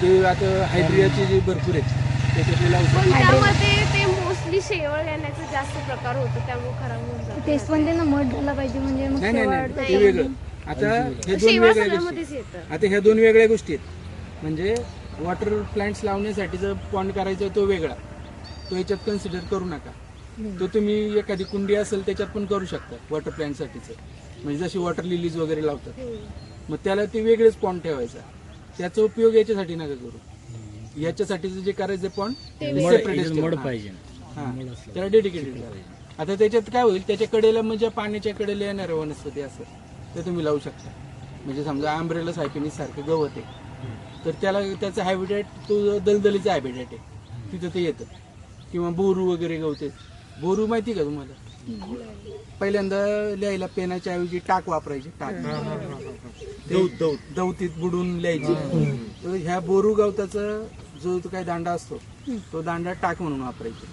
ते आता हायड्रियाचे जे भरपूर आहेत त्याच्यातले लावू पण शकतो. त्यामध्ये ते मोस्टली शेवळ येण्याचा जास्त प्रकार होतो, त्यामुळे खराब होऊन जातं. टेस्ट पण त्यांना मध झाला पाहिजे, म्हणजे मग नाही नाही शेवाळ नाही, ते वेगळं. आता हे 2 शेवळ वेगळ्या गोष्टी. सगळ्यामध्येच येतं. आता ह्या 2 वेगळ्या गोष्टी आहेत. म्हणजे वॉटर प्लांट्स लावण्यासाठी जर पॉन्ड करायचा तो वेगळा, तो याच्यात कन्सिडर करू नका. तो तुम्ही एखादी कुंडी असेल त्याच्यात पण करू शकता वॉटर प्लांटसाठीचं. म्हणजे जशी वॉटर लिलीज वगैरे लावतात, मग त्याला ते वेगळेच पॉन्ड ठेवायचा. त्याचा उपयोग याच्यासाठी नका करू. याच्यासाठीचं जे करायचं पॉन्ड सेपरेट पाहिजे. त्याला डेडिकेटेड करायचं. आता त्याच्यात काय होईल, त्याच्या कडेला म्हणजे पाण्याच्या कडेला येणाऱ्या वनस्पती असं ते तुम्ही लावू शकता. म्हणजे समजा आंब्रेला सायपिनिस सारखं गवत आहे, तर त्याला त्याचं हॅबिटेट तो दलदलीचं हॅबिटेट आहे, तिथं ते येतं. किंवा बोरू वगैरे गवते. बोरू माहिती का तुम्हाला? पहिल्यांदा लिहायला पेनाच्या ऐवजी टाक वापरायचे, टाक दौतीत बुडून लिहायची. तर ह्या बोरू गवताचा जो काही दांडा असतो तो दांडा टाक म्हणून वापरायचे.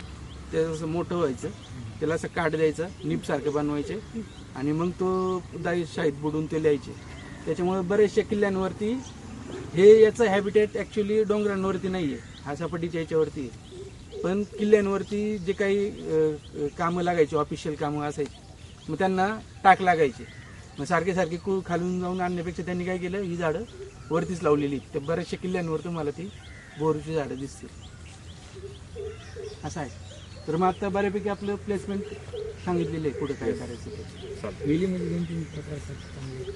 ते असं मोठं व्हायचं, त्याला असं काढ द्यायचं, निप सारखे बनवायचे आणि मग तो शाईत बुडून ते लिहायचे. त्याच्यामुळे बरेचशा किल्ल्यांवरती हे याचं हॅबिटेट ऍक्च्युली डोंगरांवरती नाहीये, हा सपाटीच्या याच्यावरती आहे. पण किल्ल्यांवरती जे काही कामं लागायची, ऑफिशियल कामं असायची, मग त्यांना टाक लागायचे. मग सारखे सारखे खालून जाऊन आणण्यापेक्षा त्यांनी काय केलं, ही झाडं वरतीच लावलेली. तर बऱ्याचशा किल्ल्यांवर तुम्हाला ती बोरूची झाडं दिसतील. असं आहे. तर मग आता बऱ्यापैकी आपलं प्लेसमेंट सांगितलेलं आहे कुठं काय करायचं ते. वेलीमध्ये 2-3 प्रकार असतात चांगले.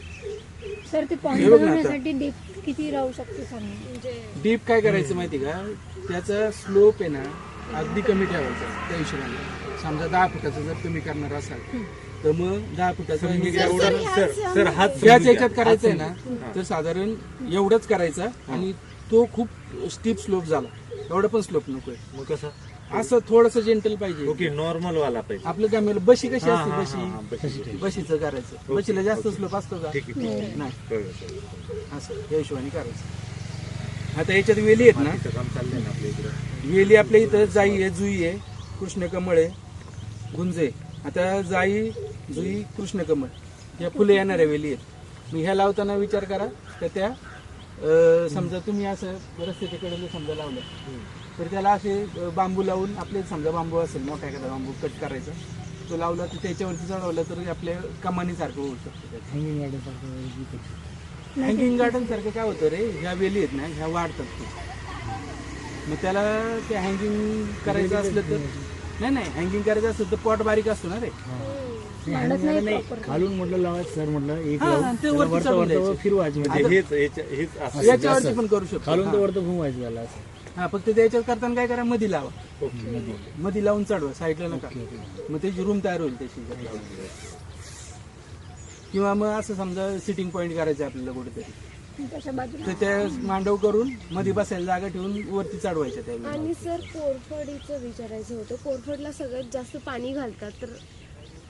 सर ते पॉईंट हे बघ ना आता. बनवण्यासाठी डीप किती राहू शकते सांगा. म्हणजे डीप काय करायचं माहिती का, त्याचा स्लोप आहे ना अगदी कमी ठेवायचा. त्या हिशोबाने समजा 10 फुटाचा जर तुम्ही करणार असाल तर मग 10 फुटाचा सर हात याच याच्यात करायचं आहे ना तर साधारण एवढंच करायचं आणि तो खूप स्टीप स्लोप झाला, एवढा पण स्लोप नकोय. मग कसं असं थोडंसं जेंटल पाहिजे. ओके, नॉर्मल वाला पाहिजे. आपलं काय म्हणलं, बशी कशी हा, असते, हा, बशी हा, बशी. बशीचं करायचं. बशीला जास्त स्लोप असतो का? ठीक आहे, नाही. कळलं, कळलं. असं या हिशोबाने करायचं. आता याच्यात वेली आहेत ना, मातीचं काम चाललंय ना आपल्या इकडे. वेली आपल्या इथं जाई आहे, जुई आहे, कृष्णकमळ आहे, गुंज आहे. आता जाई, जुई, कृष्णकमळ या फुले येणाऱ्या वेली आहेत. मग ह्या लावताना विचार करा तर त्या समजा तुम्ही असं रस्त्याच्या कडेला समजा लावलं तर त्याला असे बांबू लावून, आपले समजा बांबू असेल मोठा एखादा बांबू कट करायचा, तो लावला तर त्याच्यावरती चढवला तर आपल्या कमानीसारखं होऊ शकतं. हँगिंग गार्डनसारखं हँगिंग गार्डन सारखं काय होतं रे, ह्या वेली आहेत ना ह्या वाढतात खूप. मग त्याला ते हँगिंग करायचं असलं तर नाही हँगिंग करायचं असलं तर पॉट बारीक असतो ना रे. वाढत नाही नाही, proper. खालून म्हटलं लावायचं सर, म्हटलं एक हा, लावून ते त्याला वरती वरतं चढून वरतं द्यायचं. फिरवायचं म्हणजे म्हणजे हेच असं. याच्यावरती पण करू शकतो. खालून तर हा. वरतं घुमवायचं त्याला असं. हा, फक्त त्याच्यावर करताना काय करा, मधी लावा, ओके. मधी लावून चढवा, साईडला नका. मग त्याची रूम तयार होईल त्याची. किंवा मग असं समजा सिटिंग पॉईंट करायचं आपल्याला कुठेतरी, त्याच्या बाजूला तर त्या मांडव करून मध्ये बसायला जागा ठेवून वरती चढवायच्या त्या. आणि सर कोरफडीचं विचारायचं होतं, कोरफडला सगळ्यात जास्त पाणी घालतात तर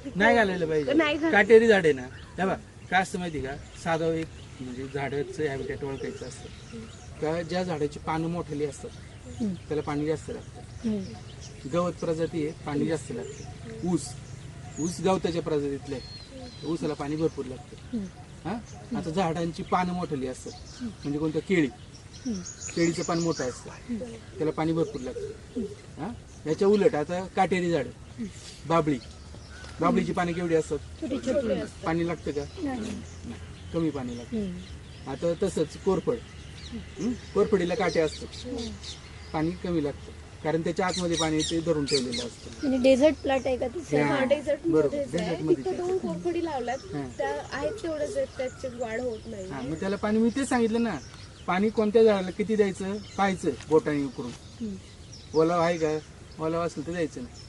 नाही घालायला नाही पाहिजे. घालायचं. काटेरी झाड आहे ना, तेव्हा काय असतं माहिती का, साधं एक म्हणजे झाडाचं हॅबिटेट ओळखायचं असतं का, ज्या झाडाची पानं मोठली असतात त्याला पाणी जास्त लागतं. गवत प्रजाती आहे, पाणी जास्त लागतं. ऊस गवताच्या प्रजातीतले आहे, ऊसाला पाणी भरपूर लागतं. हा, आता झाडांची पानं मोठली असतात म्हणजे कोणतं, केळीचं पान मोठं असतं त्याला पाणी भरपूर लागतं. हा, याच्या उलट आता काटेरी झाड, बाबळीची पाने केवढी असतात, पाणी लागतं का, कमी पाणी लागतं. आता तसंच कोरफडीला काटे असतात, पाणी कमी लागतं कारण त्याच्या आतमध्ये पाणी ते धरून ठेवलेलं असतं. म्हणजे डेझर्ट प्लॉट आहे का ते? हा, डेझर्ट बरोबर, मध्येच आहे. desert मध्येच तिथं आहे. 2 कोरफडी लावल्यात, हा. त्या आहेत तेवढंच आहेत, त्याची वाढ होत नाही. हा, मग त्याला पाणी मी तेच सांगितलं ना, पाणी कोणत्या झाडाला किती द्यायचं पाहायचं बोटाने उकरून. ओलाव आहे का, ओलाव असेल तर द्यायचं नाही,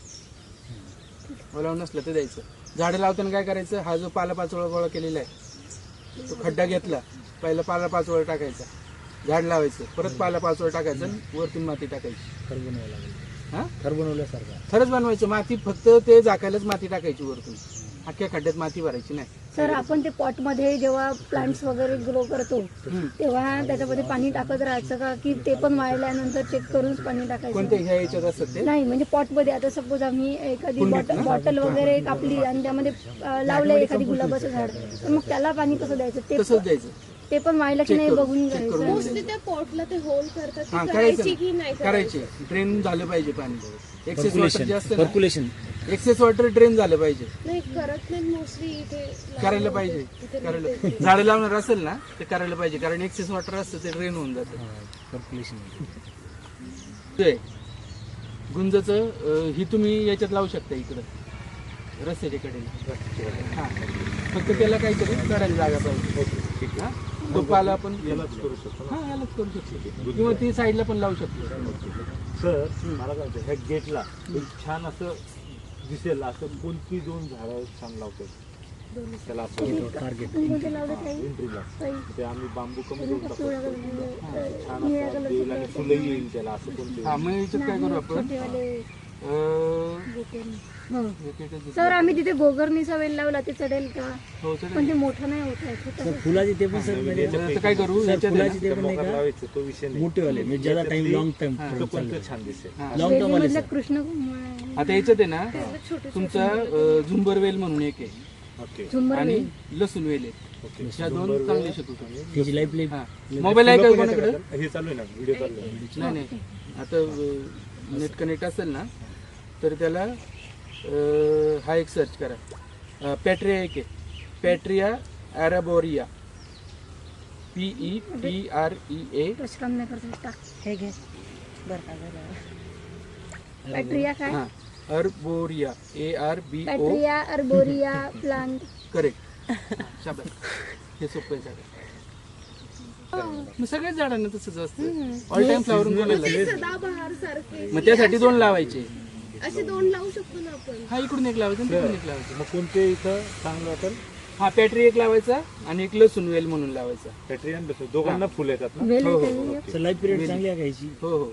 ओलाव नसलं तर द्यायचं. झाडं लावताना काय करायचं, हा जो पालापाचोळा गोळा केलेला आहे तो खड्डा घेतला, पहिला पालापाचोळा टाकायचा, झाड लावायचं, परत पालापाचोळा टाकायचं, वरतून माती टाकायची. खर बनवावं लागेल. हा, खर बनवल्यासारखं. खरंच बनवायचं. माती फक्त ते झाकायलाच माती टाकायची वरतून, अख्ख्या खड्ड्यात माती भरायची नाही. सर आपण ते पॉट मध्ये जेव्हा प्लांट्स वगैरे ग्रो करतो तेव्हा त्याच्यामध्ये पाणी टाकत राहायचं का, की ते पण वाळल्यानंतर चेक करूनच पाणी टाकायचं? कोणत्या ह्या याच्यात असतात ते नाही म्हणजे पॉट मध्ये आता सपोज आम्ही एखादी बॉटल वगैरे कापली आणि त्यामध्ये लावलं एखादी गुलाबाचं झाड, तर मग त्याला पाणी कसं द्यायचं तसंच द्यायचं. ते पण वाळलं की नाही बघून घ्यायचं. मोस्टली त्या पॉटला ते होल करतात, ती हा, करायची की नाही करायचे. ड्रेन झालं पाहिजे पाणी, एक्सेस वॉटर जे असतं ना, सर्क्युलेशन एक्सेस वॉटर ड्रेन झालं पाहिजे. नाही करत नाही मोस्टली इथे करायला पाहिजे, करायला झाडं लावणार असेल ना ते करायला पाहिजे, कारण एक्सेस वॉटर असतं ते ड्रेन होऊन जातं. सर्क्युलेशन. ते गुंजाचं ही तुम्ही याच्यात लावू शकता इकडं रस्त्याच्या कडेला. हा, फक्त त्याला काहीतरी करायला जागा पाहिजे. हा, तो पाला आपण यालाच करू शकतो ना. हा यालाच करू शकतो, किंवा ती साईडला पण लावू शकतो. सर मला काय वाटतं, ह्या गेटला एक छान असं दिसेल असं कोणती 2 झाडं छान लावतात त्याला असं टार्गेट. कोणते लावले काही? एंट्रीला काही ते आम्ही बांबू कमी करून टाकतो. पिवळ्या छान असं येईल आणि फुलं येईल त्याला असं कोणते. हा, मग याच्यात काय करू आपण, छोटेवाले हो. एक एकच दिसतं. सर आम्ही तिथे गोगर्णीचा वेल लावला ते चढेल का? हो चढेल. पण ते मोठं नाही होत आहे छोटं सर आहे. फुलाची ते पण सर म्हणजे तर काय करू सर याच्यात आहे फुलाची ते ना, पण नाही मोकार का लावायचं तो विषय नाही. मोठेवाले म्हणजे ज्यादा टाइम लॉंग टाइम तो कोणतं छान दिसेल. हा. लॉंग टर्म वाले वेलीमधलं सर कृष्ण आता याच्यात आहे ना तुमचा झुंबर वेल म्हणून एक आहे ओके झुंबर आणि वेल. लसूण वेल आहे. ओके ह्या दोन चांगले शकतो. त्याची लाईफ हा मोबाईल आहे का कोणाकडे? हे चालू आहे ना व्हिडिओ चालू आहे. नाही नाही आता नेट कनेक्ट असेल ना तर त्याला हा एक सर्च करा. पॅट्रिया एक आहे पॅट्रिया ॲराबोरिया PETREA. तसं काम नाही करता टाक हे घे पॅट्रिया काय? हा अर्बोरिया ARBO पॅट्रिया अर्बोरिया प्लांट. करेक्ट. शाबास हे सोपं आहे झाड. मग सगळ्याच झाडांना तसंच असतं ऑल टाइम फ्लावरिंग कोणाला. सदाबहार सारखे मग त्यासाठी 2 लावायचे. असे 2 लावू शकतो ना आपण. हा इकडून एक लावायचा आणि तिकडून एक लावायचा. मग कोणते इथं चांगलं वाटेल? हा पॅट्री एक लावायचा आणि एक लसूण वेल म्हणून लावायचा. पॅट्रियन बस दोघांना फुल येतात ना. वेल हो, आहे हो, ते. सर लाईफ पिरियड चांगली आहे का याची? हो हो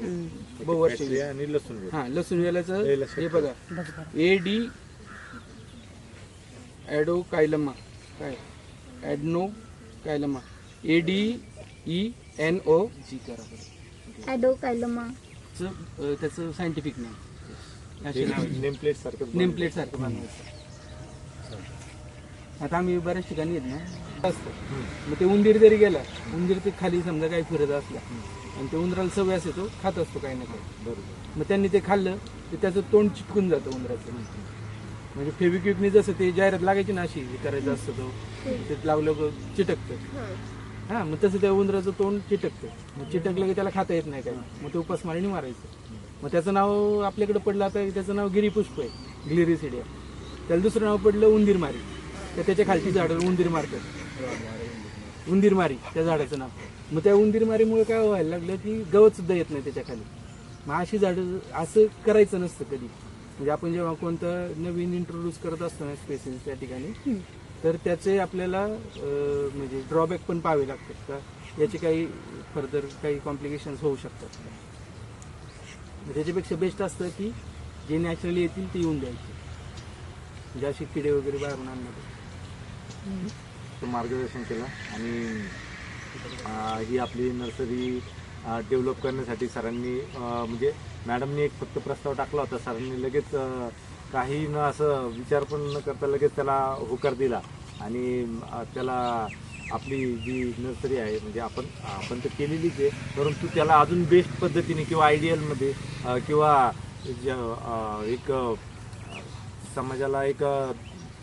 बहुवर्ष. पॅट्रिया आणि लसूण वेल. हा लसूण वेलाचं हे लक्षात हे बघा AD ॲडोकायलमा काय ॲडनो कायलमा ADENOG करा बरं. ॲडोकायलमा. त्याचं सायंटिफिक नेम असे लावायचे. नेम प्लेट सारखं नेम प्लेट सारखं बनवायचं. आता आम्ही बऱ्याच ठिकाणी येत ना असतं मग ते उंदीर जरी गेला उंदीर ते खाली समजा काही फिरत असला आणि ते उंदराला सवय असते तो खात असतो काही ना काही. बरोबर. मग त्यांनी ते खाल्लं तर त्याचं तोंड चिटकून जातं उंदराचं. म्हणजे फेविक्विकने जसं ते जाहिरात लागायची ना अशी हे करायचं असतं तो ते लावलं की चिटकतं. हा मग तसं त्या उंदराचं तोंड चिटकतं. मग चिटकलं की त्याला खाता येत नाही काय मग ते उपासमारीने मारायचं. मग त्याचं नाव आपल्याकडे पडलं आता त्याचं नाव गिरीपुष्प आहे ग्लिरिसिडिया. त्याला दुसरं नाव पडलं उंदीरमारी. तर त्याच्या खालची झाडं उंदीर मारतात. उंदीरमारी त्या झाडाचं नाव. मग त्या उंदीरमारीमुळे काय व्हायला लागलं की गवत सुद्धा येत नाही त्याच्या खाली. मग अशी झाडं असं करायचं नसतं कधी. म्हणजे आपण जेव्हा कोणतं नवीन इंट्रोड्यूस करत असतो ना स्पेसिस त्या ठिकाणी तर त्याचे आपल्याला म्हणजे ड्रॉबॅक पण पाहावे लागतात का याचे काही फर्दर काही कॉम्प्लिकेशन्स होऊ शकतात. त्याच्यापेक्षा बेस्ट असतं की जे नॅचरली येतील ते येऊन द्यायचे म्हणजे अशी किडे वगैरे बाहेरून आणणार. मार्गदर्शन केलं आणि ही आपली नर्सरी डेव्हलप करण्यासाठी सरांनी म्हणजे मॅडमनी एक फक्त प्रस्ताव टाकला होता. सरांनी लगेच काही न असं विचार पण न करता लगेच त्याला होकार दिला आणि त्याला आपली जी नर्सरी आहे म्हणजे आपण तर केलेलीच आहे परंतु त्याला अजून बेस्ट पद्धतीने किंवा आयडियलमध्ये किंवा एक समाजाला एक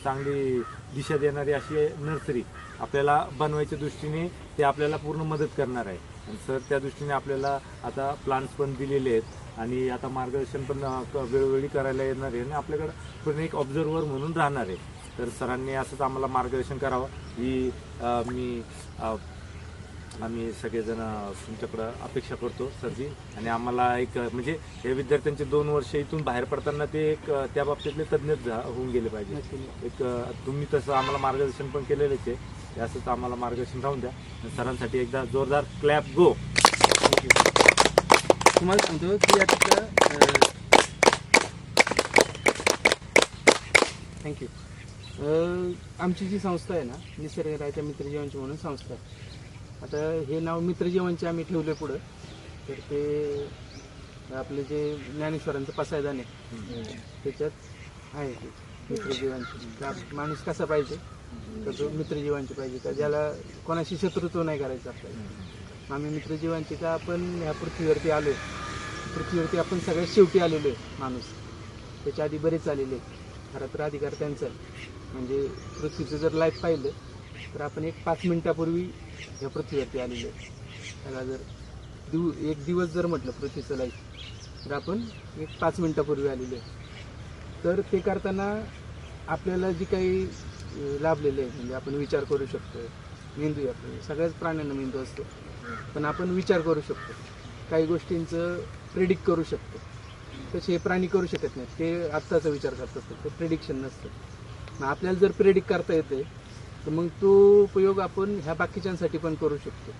चांगली दिशा देणारी अशी नर्सरी आपल्याला बनवायच्या दृष्टीने ते आपल्याला पूर्ण मदत करणार आहे. आणि सर त्या दृष्टीने आपल्याला आता प्लांट्स पण दिलेले आहेत आणि आता मार्गदर्शन पण वेळोवेळी करायला येणार आहे आणि आपल्याकडं पूर्ण एक ऑब्झर्वर म्हणून राहणार आहे. तर सरांनी असंच आम्हाला मार्गदर्शन करावं ही आम्ही सगळेजण तुमच्याकडं अपेक्षा करतो सरजी. आणि आम्हाला एक म्हणजे या विद्यार्थ्यांचे 2 वर्ष इथून बाहेर पडताना ते एक त्या बाबतीतले तज्ज्ञ होऊन गेले पाहिजे. एक तुम्ही तसं आम्हाला मार्गदर्शन पण केलेलंच आहे. असंच आम्हाला मार्गदर्शन राहून द्या. सरांसाठी एकदा जोरदार क्लॅप गो. तुम्हाला सांगतो की आता थँक्यू. आमची जी संस्था आहे ना निसर्गराजा मित्रजीवनची म्हणून संस्था. आता हे नाव मित्रजीवनचे आम्ही ठेवले पुढं तर ते आपले जे ज्ञानेश्वरांचं पसायदान आहे त्याच्यात आहे ते मित्रजीवांचे. माणूस कसा पाहिजे तर तो मित्रजीवांचे पाहिजे का ज्याला कोणाशी शत्रुत्व नाही करायचं आपल्याला. आम्ही मित्रजीवांचे का आपण ह्या पृथ्वीवरती आलो पृथ्वीवरती आपण सगळ्यात शेवटी आलेलो आहे माणूस. त्याच्या आधी बरेच आलेले खरं तर अधिकार त्यांचा म्हणजे पृथ्वीचं जर लाईफ पाहिलं तर आपण एक 5 मिनिटापूर्वी या पृथ्वीवरती आलेलो आहे. त्याला जर एक दिवस जर म्हटलं पृथ्वीचं लाईफ तर आपण एक 5 मिनिटापूर्वी आलेलो आहे. तर ते करताना आपल्याला जी काही लाभलेलं आहे म्हणजे आपण विचार करू शकतो. मेंदू आहे आपल्याला सगळ्याच प्राण्यांना मेंदू असतो पण आपण विचार करू शकतो. काही गोष्टींचं प्रेडिक्ट करू शकतो. तसे हे प्राणी करू शकत नाहीत. ते आत्ताचा विचार करतात ते प्रेडिक्शन नसतं. मग आपल्याला जर प्रेडिक्ट करता येते तर मग तो उपयोग आपण ह्या बाकीच्यांसाठी पण करू शकतो.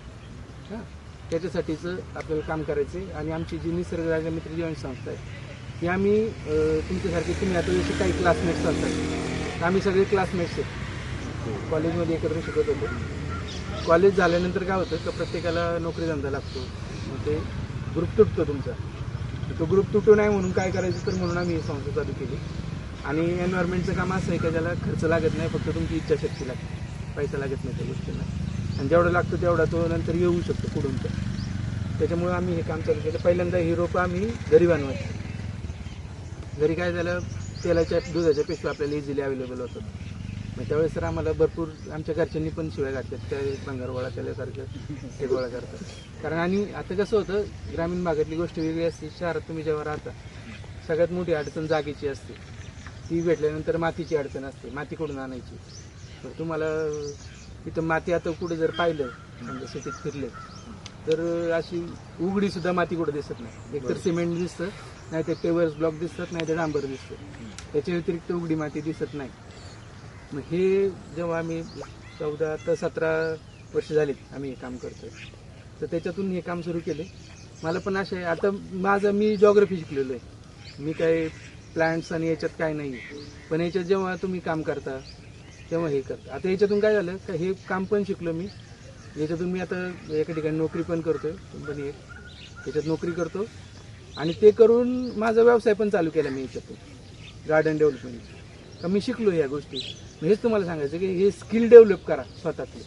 हां त्याच्यासाठीचं आपल्याला काम करायचं आहे. आणि आमची जी निसर्गराजा मित्रजीवन संस्था आहे की आम्ही तुमच्यासारखे तुम्ही आता जसे काही क्लासमेट्स असतात, आम्ही सगळे क्लासमेट्स आहेत, कॉलेजमध्ये एकत्र शिकत होतो. कॉलेज झाल्यानंतर काय होतं तर प्रत्येकाला नोकरी धंदा लागतो, मग ते ग्रुप तुटतो तुमचा. तो ग्रुप तुटू नये म्हणून काय करायचं तर म्हणून आम्ही ही संस्था चालू केली. आणि एन्व्हायरमेंटचं काम असं आहे का ज्याला खर्च लागत नाही, फक्त तुमची इच्छाशक्ती लागते, पैसा लागत नाही त्या गोष्टीला. आणि जेवढा लागतो तेवढा तो नंतर येऊ शकतो पुढून तर. त्याच्यामुळे आम्ही हे काम चालू केलं. पहिल्यांदा ही रोपं आम्ही घरी बनवायचो. घरी काय झालं, तेलाच्या दुधाच्या पिशव्या आपल्याला इझिली अवेलेबल होतात. मग त्यावेळेस तर आम्हाला भरपूर आमच्या घरच्यांनी पण शिवाय घातल्यात, त्या भंगार गोळा केल्यासारखं ते गोळा करतात. कारण आणि आता कसं होतं, ग्रामीण भागातली गोष्ट वेगळी असते. शहरात तुम्ही जेव्हा राहता सगळ्यात मोठी अडचण जागेची असते. ती भेटल्यानंतर मातीची अडचण असते, माती कुठून आणायची. तर तुम्हाला इथं माती आता कुठे जर पाहिलं म्हणजे सिटीत फिरले तर अशी उघडीसुद्धा माती कुठं दिसत नाही. एकतर सिमेंट दिसतं, नाही तर पेवर्स ब्लॉक दिसतात, नाही तर डांबर दिसतं. त्याच्या व्यतिरिक्त उघडी माती दिसत नाही. मग हे जेव्हा आम्ही 14 ते 17 वर्ष झालीत आम्ही हे काम करतोय, तर त्याच्यातून हे काम सुरू केले. मला पण असे आता मी जॉग्रफी शिकलेलो आहे, मी काय प्लांट्स आणि याच्यात काय नाही. पण याच्यात जेव्हा तुम्ही काम करता तेव्हा हे करता. आता याच्यातून काय झालं का हे काम पण शिकलो मी. याच्यातून मी आता एका ठिकाणी नोकरी पण करतोय, कंपनी एक त्याच्यात नोकरी करतो. आणि ते करून माझा व्यवसाय पण चालू केला मी याच्यातून, गार्डन डेव्हलपमेंट. मी शिकलो ह्या गोष्टी. हेच तुम्हाला सांगायचं की हे स्किल डेव्हलप करा स्वतःतले.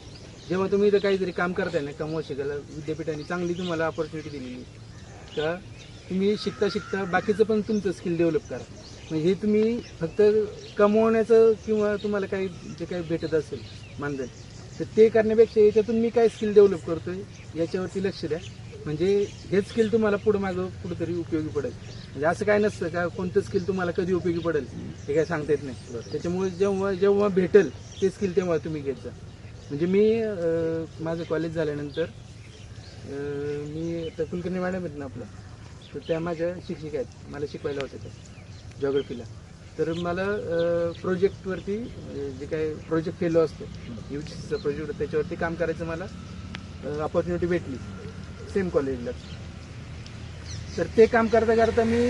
जेव्हा तुम्ही इथं काहीतरी काम करताय ना, कमवा शिकायला विद्यापीठाने चांगली तुम्हाला ऑपॉर्च्युनिटी दिलेली का तुम्ही शिकता शिकता बाकीचं पण तुमचं स्किल डेव्हलप करा. म्हणजे हे तुम्ही फक्त कमवण्याचं किंवा तुम्हाला काही जे काही भेटत असेल मानधन, तर ते करण्यापेक्षा याच्यातून मी काय स्किल डेव्हलप करतोय याच्यावरती लक्ष द्या. म्हणजे हेच स्किल तुम्हाला पुढं मागं कुठंतरी उपयोगी पडेल. म्हणजे असं काय नसतं का कोणतं स्किल तुम्हाला कधी उपयोगी पडेल हे काय सांगता येत नाही. त्याच्यामुळे जेव्हा जेव्हा भेटेल ते स्किल तेव्हा तुम्ही घेत जा. म्हणजे मी माझं कॉलेज झाल्यानंतर मी आता कुलकर्णी मॅडम आहेत ना आपलं, तर त्या माझ्या शिक्षिका आहेत, मला शिकवायला होत्या त्या जॉग्रफीला. तर मला प्रोजेक्टवरती जे काय प्रोजेक्ट फेलो असतो UGCचा प्रोजेक्ट, त्याच्यावरती काम करायचं मला ऑपॉर्च्युनिटी भेटली सेम कॉलेजला. तर ते काम करता करता मी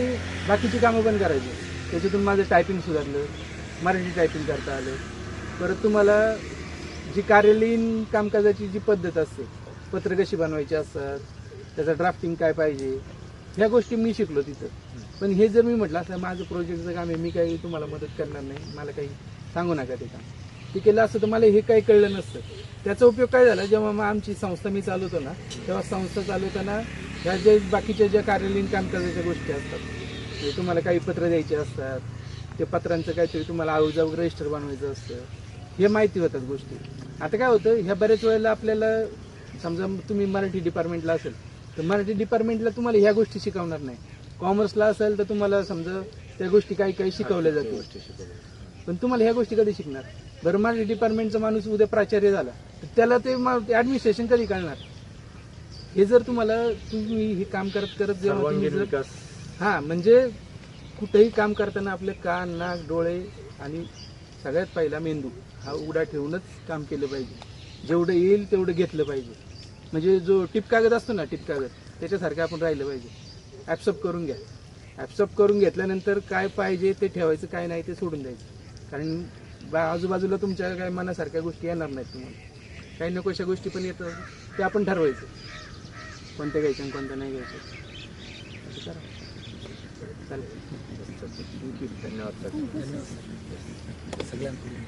बाकीची कामं पण करायचो. त्याच्यातून माझं टायपिंग सुधारलं, मराठी टायपिंग करता आलं. परत तुम्हाला जी कार्यालयीन कामकाजाची जी पद्धत असते, पत्र कशी बनवायची असतात, त्याचं ड्राफ्टिंग काय पाहिजे, ह्या गोष्टी मी शिकलो तिथं. पण हे जर मी म्हटलं असं माझं प्रोजेक्टचं काम आहे, मी काही तुम्हाला मदत करणार नाही, मला काही सांगू नका ते काम, ते केलं असतं तर मला हे काही कळलं नसतं. त्याचा उपयोग काय झाला, जेव्हा मग आमची संस्था मी चालवतो ना, तेव्हा संस्था चालवताना ह्या जे बाकीच्या ज्या कार्यालयीन कामकाजाच्या गोष्टी असतात, म्हणजे तुम्हाला काही पत्र द्यायचे असतात, ते पत्रांचं काहीतरी तुम्हाला आऊजाऊ रजिस्टर बनवायचं असतं, हे माहिती होतात गोष्टी. आता काय होतं, ह्या बऱ्याच वेळेला आपल्याला समजा तुम्ही मराठी डिपार्टमेंटला असेल तर मराठी डिपार्टमेंटला तुम्हाला ह्या गोष्टी शिकवणार नाही. कॉमर्सला असेल तर तुम्हाला समजा त्या गोष्टी काही काही शिकवल्या जातील, पण तुम्हाला ह्या गोष्टी कधी शिकणार. बरं मराठी डिपार्टमेंटचा माणूस उद्या प्राचार्य झाला तर त्याला ते ॲडमिनिस्ट्रेशन कधी कळणार. हे जर तुम्ही हे काम करत करत जेव्हा तुम्ही म्हणजे कुठेही काम करताना आपले कान, नाक, डोळे आणि सगळ्यात पहिला मेंदू हा उघडा ठेवूनच काम केलं पाहिजे. जेवढं येईल तेवढं घेतलं पाहिजे. म्हणजे जो टिप कागद असतो ना, टिप कागद, त्याच्यासारखं आपण राहिलं पाहिजे. ॲप्सअप करून घ्या. ॲप्सअप करून घेतल्यानंतर काय पाहिजे ते ठेवायचं, काय नाही ते सोडून द्यायचं. कारण आजूबाजूला तुमच्या काय मनासारख्या गोष्टी येणार नाहीत तुम्हाला. काही नकोशा गोष्टी पण येतात, ते आपण ठरवायचं कोणत्या घ्यायच्या आणि कोणत्या नाही घ्यायच्या. असं करा. चालेल. थँक्यू. धन्यवाद सगळ्यांकडून.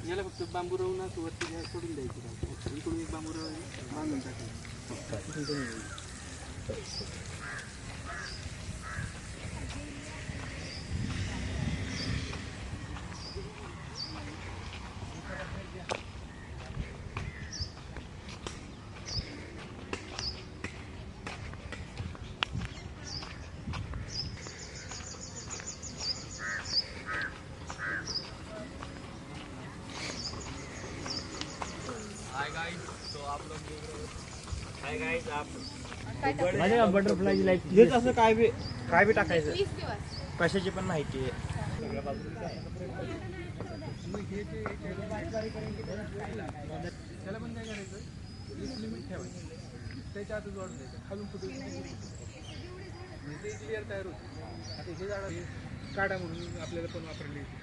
याला फक्त बांबू राहून असं वरती सोडून द्यायचं. इकडून एक बांबू राहून बांधून टाकायचं. माझ्या बटरफ्लायची लाईफ हेच असं काय बी टाकायचं, कशाची पण माहिती आहे. त्याला पण काय करायचं, लिमिट ठेवायचं, त्याच्या आतच वाढून द्यायचं, खालून फुटून म्हणजे ते लेअर तयार होते. आता हे झाड काढा म्हणून आपल्याला पण वापरले येते.